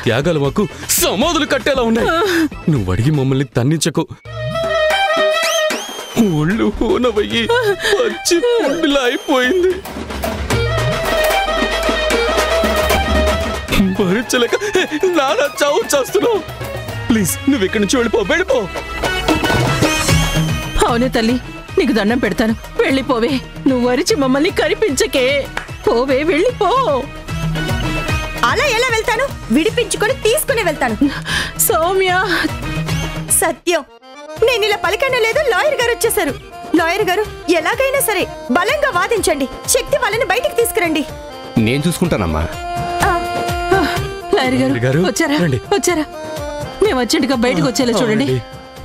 త్యాగాలు మాకు సమాధులు కట్టేలా ఉన్నాయి. నువ్వు అడిగి మమ్మల్ని తన్నించకు. ఒళ్ళు హోనవయ్యి పచ్చి పుండిలా అయిపోయింది. భరించలేక నానా చావు చేస్తున్నావు. ప్లీజ్ నువ్వు ఇక్కడి నుంచి వెళ్ళిపో. అవునే తల్లి, నీకు దండం పెడతాను, వెళ్ళిపోవే. నువ్వు అరిచి మమ్మల్ని కనిపించకే. పోవే, వెళ్ళిపో. అలా ఎలా వెళ్తాను? విడిపించుకొని తీసుకుని వెళ్తాను. సౌమ్య, సత్యం, నేను ఇలా పలికనే లేదు. లాయర్ గారు వచ్చేసారు. లాయర్ గారు, ఎలాగైనా సరే బలంగా వాదించండి. శక్తి వాళ్ళని బయటికి తీసుకురండి. నేను చూసుకుంటానమ్మా. లాయర్ గారు వచ్చారా? మేము అర్జెంటుగా బయటకు వచ్చేలా చూడండి.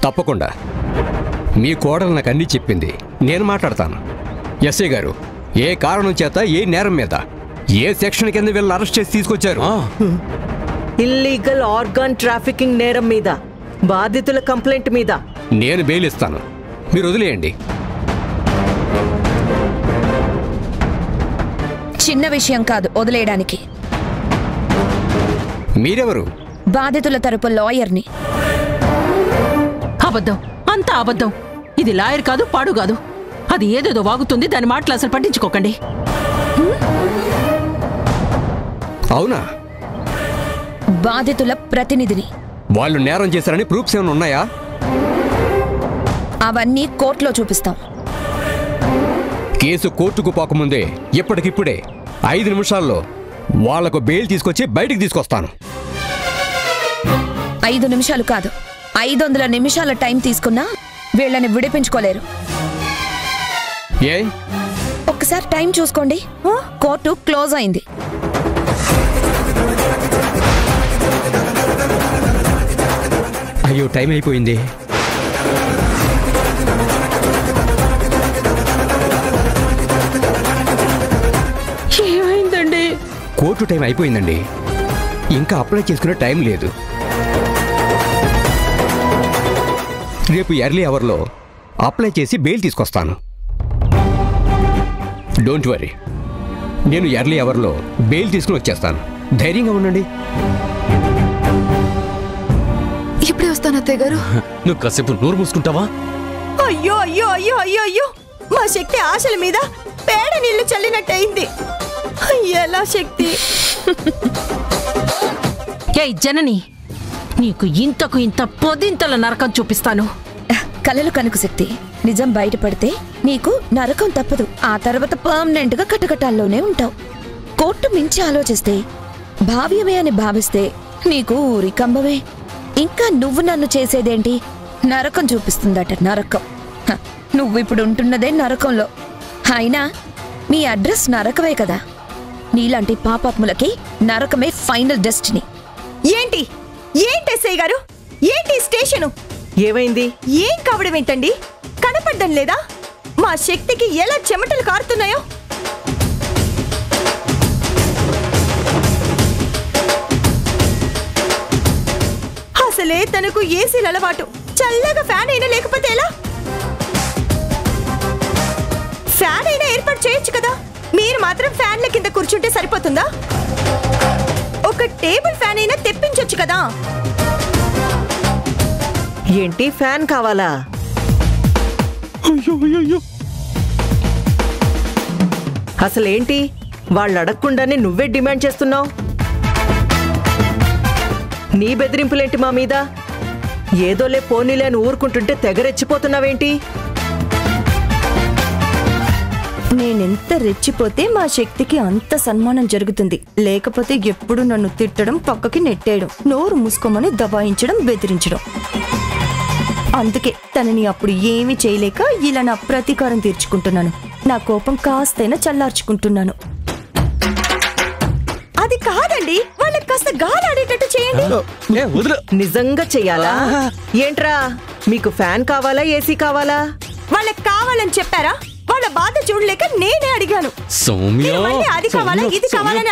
తప్పకుండా. మీ కోడలు నాకు అన్నీ చెప్పింది. నేను మాట్లాడతాను. ఎస్ఐ గారు, ఏ కారణం చేత, ఏ నేరం మీద, ఏ సెక్షన్ కింద వీళ్ళని అరెస్ట్ చేసి తీసుకొచ్చారు? ఇల్లీగల్ ఆర్గాన్ ట్రాఫికింగ్ నేరం మీద, బాధితుల కంప్లైంట్ మీద. నేను బెయిల్ ఇస్తాను, మీరు వదిలేయండి. చిన్న విషయం కాదు వదిలేయడానికి. మీరెవరు? బాధితుల తరపు లాయర్ని. అబద్ధం, అంత అబద్ధం. ఇది లాయర్ కాదు, పాడు కాదు. అది ఏదేదో వాగుతుంది. దాని మాటలు అసలు పట్టించుకోకండి. అవునా? బాధితుల ప్రతినిధిని. వాళ్ళు నేరం చేశారని ప్రూఫ్స్ ఏమైనా ఉన్నాయా? అవన్నీ కోర్టులో చూపిస్తాం. కేసు కోర్టుకు పోకముందే ఇప్పటికిప్పుడే 5 నిమిషాల్లో వాళ్లకు బెయిల్ తీసుకొచ్చి బయటికి తీసుకొస్తాను. 5 నిమిషాలు కాదు, 500 నిమిషాల టైం తీసుకున్నా వీళ్ళని విడిపించుకోలేరు. ఏ? ఒక్కసారి టైం చూసుకోండి. కోర్టు క్లోజ్ అయింది. అయ్యో, టైం అయిపోయింది. ఏమైందండి? కోర్టు టైం అయిపోయిందండి. ఇంకా అప్లై చేసుకునే టైం లేదు. రేపు ఎర్లీ అవర్లో అప్లై చేసి బెయిల్ తీసుకొస్తాను. డోంట్ వరీ, నేను ఎర్లీ అవర్లో బెయిల్ తీసుకుని వచ్చేస్తాను. ధైర్యంగా ఉండండి. ఇప్పుడే వస్తాను అత్తయ్య గారు. నువ్వు కాసేపు నోరు మూసుకుంటావా? అయ్యో అయ్యో అయ్యో అయ్యో అయ్యో, మా శక్తి ఆశల మీద పేడ నీళ్లు చల్లినట్టయింది. ఎలా శక్తి? ఏయ్ జనని, నీకు ఇంతకు ఇంత పొదింతల నరకం చూపిస్తాను. కలలు కనుక శక్తి, నిజం బయటపడితే నీకు నరకం తప్పదు. ఆ తర్వాత పర్మనెంట్ గా కటకటాల్లోనే ఉంటావు. కోర్టు మించి ఆలోచిస్తే, భావ్యమే అని భావిస్తే నీకు ఊరికంబమే. ఇంకా నువ్వు నన్ను చేసేదేంటి? నరకం చూపిస్తుందట, నరకం. నువ్వు ఇప్పుడు ఉంటున్నదే నరకంలో. అయినా మీ అడ్రస్ నరకమే కదా. నీలాంటి పాపాత్ములకి నరకమే ఫైనల్ డెస్టినీ. ఏంటి ఎస్ఐ గారు? ఏంటి స్టేషను? ఏమైంది? ఏం కావడం ఏంటండి? కనపడ్డం లేదా? మా శక్తికి ఎలా చెమటలు కారుతున్నాయో. అసలే తనకు ఏసీల అలవాటు. చల్లగా ఫ్యాన్ అయినా లేకపోతే ఎలా? ఫ్యాన్ అయినా ఏర్పాటు చేయొచ్చు కదా. మీరు మాత్రం ఫ్యాన్ల కింద కూర్చుంటే సరిపోతుందా? ఒక టేబుల్ ఫ్యాన్ అయినా తెప్పించొచ్చు కదా. ఏంటి, ఫ్యాన్ కావాలా? అసలేంటి, వాళ్ళు అడగకుండానే నువ్వే డిమాండ్ చేస్తున్నావు? నీ బెదిరింపులేంటి మా మీద? ఏదోలే పోనీలే అని ఊరుకుంటుంటే తెగరెచ్చిపోతున్నావేంటి? నేనెంత రెచ్చిపోతే మా శక్తికి అంత సన్మానం జరుగుతుంది. లేకపోతే ఎప్పుడు నన్ను తిట్టడం, పక్కకి నెట్టేయడం, నోరు మూసుకోమని దబాయించడం, బెదిరించడం. అందుకే తనని అప్పుడు ఏమీ చేయలేక ఇలా నా ప్రతీకారం తీర్చుకుంటున్నాను. నా కోపం కాస్తైనా చల్లార్చుకుంటున్నాను. అది కాదండి, వాళ్ళకి కాస్త గాలాడేటట్టు చేయండి. నిజంగా చెయ్యాలా? ఏంట్రా, మీకు ఫ్యాన్ కావాలా, ఏసీ కావాలా? వాళ్ళకి కావాలని చెప్పారా? వాళ్ళ బాధ చూడలేక నేనే అడిగాను. అది కావాలా, ఇది కావాలని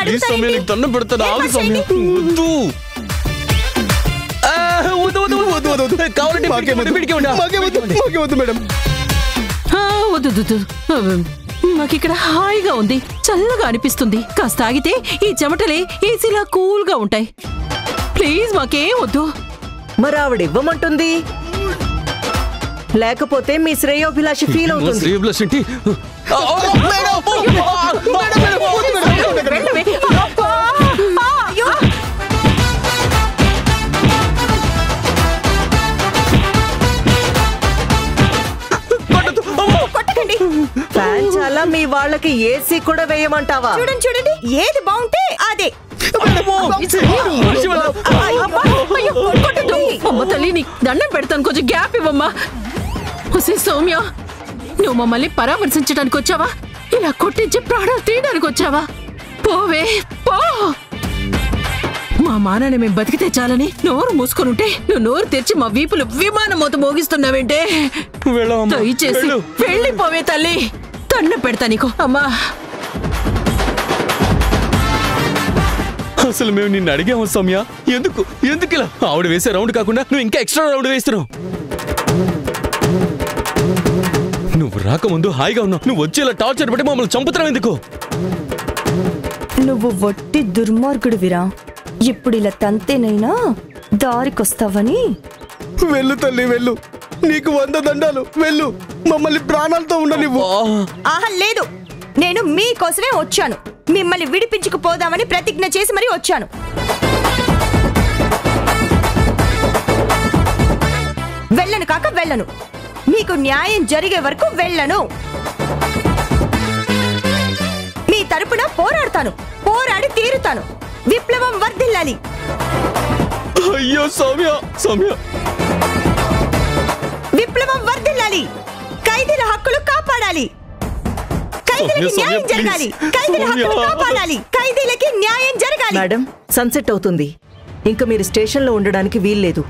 మాకిక్కడ హాయిగా ఉంది, చల్లగా అనిపిస్తుంది. కాస్త ఆగితే ఈ చెమటలే ఏసీలా కూల్గా ఉంటాయి. ప్లీజ్ మాకేం వద్దు. మరి ఆవిడ ఇవ్వమంటుంది, లేకపోతే మీ శ్రేయోభిలాషి ఫీల్ అవుతుంది. శ్రేయోభిలాషి ఏంటి? వెళ్ళవే. అబ్బా! అయ్యో! కొట్టకండి. ఫ్యాన్ చాలా మీ వాళ్ళకి ఏసీ కూడా వేయమంటావా? చూడండి చూడండి, ఏది బాగుంటే అదే. అయ్యో, కొట్టొద్దు. అమ్మ తల్లి, నీకు దండం పెడతాను, కొంచెం గ్యాప్ ఇవ్వమ్మా. ఒసే సౌమ్య, నువ్వు మమ్మల్ని పరామర్శించడానికి వచ్చావా, ఇలా కొట్టించి ప్రాణాలు తీయడానికి వచ్చావా? పోవే పో. మా మానాన్ని మేము బతికితే చాలని నోరు మూసుకొనుంటే నువ్వు నోరు తెరిచి మా వీపులు విమానం మొత్తం మోగిస్తున్నావేంటే? దయచేసి వెళ్ళిపోవే తల్లి, దండం పెడతా నీకు. అమ్మా, అసలు మేము నిన్ను అడిగాము సౌమ్య, ఎందుకు ఎందుకు ఇలా ఆవిడ వేసే రౌండ్ కాకుండా నువ్వు ఇంకా ఎక్స్ట్రా రౌండ్ వేస్తున్నావు? నువ్వు రాకముందు హాయిగా ఉన్నావు, నువ్వు వచ్చి ఇలా టార్చర్ పెట్టి మమ్మల్ని చంపుతున్నావు ఎందుకు? నువ్వు వట్టి దుర్మార్గుడివిరా. ఇప్పుడు ఇలా తంతేనైనా దారికొస్తావని. వెళ్ళు తల్లి వెళ్ళు, నీకు 100 దండాలు. వెళ్ళు, మమ్మల్ని ప్రాణాలతో ఉండనివ్వు. ఆహా లేదు, నేను మీకోసమే వచ్చాను. మిమ్మల్ని విడిపించుకుపోదామని ప్రతిజ్ఞ చేసి మరీ వచ్చాను. వెళ్ళను కాక వెళ్ళను. మీకు న్యాయం జరిగే వరకు వెళ్ళను. మీ తరపున పోరాడతాను, పోరాడి తీరుతాను. విప్లవం వర్ధిల్లాలి. అయ్యో సౌమ్య, సౌమ్య, విప్లవం వర్ధిల్లాలి. ఖైదీల హక్కులు కాపాడాలి. ఖైదీలకి న్యాయం జరగాలి. ఖైదీల హక్కులు కాపాడాలి. ఖైదీలకి న్యాయం జరగాలి. మేడం, సన్సెట్ అవుతుంది. ఇంకా మీరు స్టేషన్లో ఉండడానికి వీల్లేదు.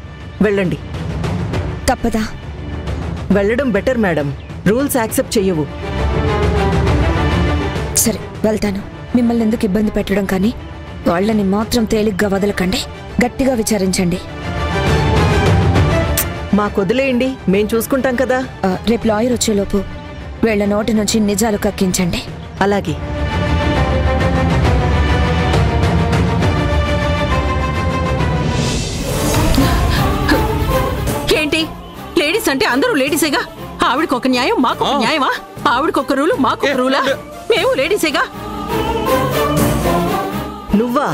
వెళ్ళండి. తప్పదా? వెళ్ళడం బెటర్ మేడం, రూల్స్ యాక్సెప్ట్ చెయ్యవు. సరే, వెళ్తాను. మిమ్మల్ని ఎందుకు ఇబ్బంది పెట్టడం, కానీ వాళ్ళని మాత్రం తేలిగ్గా వదలకండి. గట్టిగా విచారించండి. మాకొదిలేయండి, మేం చూసుకుంటాం కదా. రేపు లాయర్ వచ్చేలోపు వీళ్ళ నోటి నుంచి నిజాలు కక్కించండి. అలాగే. ఏంటి లేడీస్ అంటే అందరూ లేడీసేగా? ఆవిడకొక న్యాయం, మాకొక న్యాయమా? ఆవిడకొక రూలు, మాకొక రూలా? మేము లేడీసేగా. నువ్వా?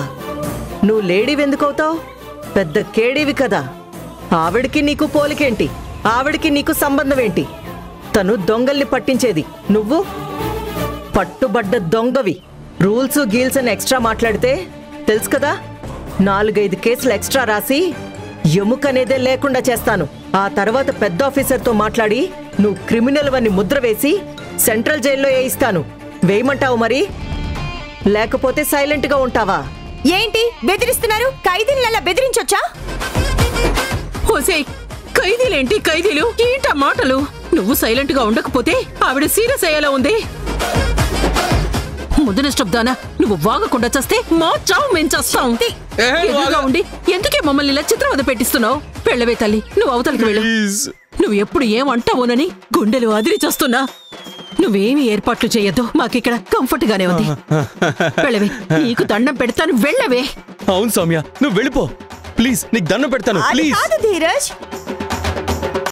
నువ్వు లేడీవెందుకవుతావు? పెద్ద కేడీవి కదా. ఆవిడికి నీకు పోలికేంటి? ఆవిడికి నీకు సంబంధం ఏంటి? తను దొంగల్ని పట్టించేది, నువ్వు పట్టుబడ్డ దొంగవి. రూల్స్ గీల్స్ అని ఎక్స్ట్రా మాట్లాడితే తెలుసు కదా, 4-5 కేసులు ఎక్స్ట్రా రాసి ఎముకనేదే లేకుండా చేస్తాను. ఆ తర్వాత పెద్ద ఆఫీసర్తో మాట్లాడి నువ్వు క్రిమినల్ వని ముద్ర వేసి సెంట్రల్ జైల్లో వేయిస్తాను. వేయమంటావు మరి, లేకపోతే సైలెంట్గా ఉంటావా? ఏంటి బెదిరిస్తున్నారు? ఖైదీలలా బెదిరించొచ్చా? ఓసే, ఖైదీలేంటి ఖైదీలు? ఏంటా మాటలు? నువ్వు సైలెంట్ గా ఉండకపోతే ఆవిడ సీరియస్ అయ్యేలా ఉంది. ముదనష్టబ్దానా, నువ్వు వాగకుండా చస్తే మా చావు మేం చస్తాం. ఎదురుగా ఉండి ఎందుకే మమ్మల్ని ఇలా చిత్రవద పెట్టిస్తున్నావు? వెళ్ళవే తల్లి, నువ్వు అవతలికి వెళ్ళు. నువ్వు ఎప్పుడు ఏమంటావోనని గుండెలు అదిరి చేస్తున్నా. నువ్వేమి ఏర్పాట్లు చేయొద్దు, మాకిక్కడ కంఫర్ట్ గానే ఉంది. వెళ్ళవే, నీకు దండం పెడతాను, వెళ్ళవే. అవును సౌమ్య, నువ్వు వెళ్ళిపో ప్లీజ్. నీకు దండం పెడతాను అది ప్లీజ్. కాదు ధీరజ్,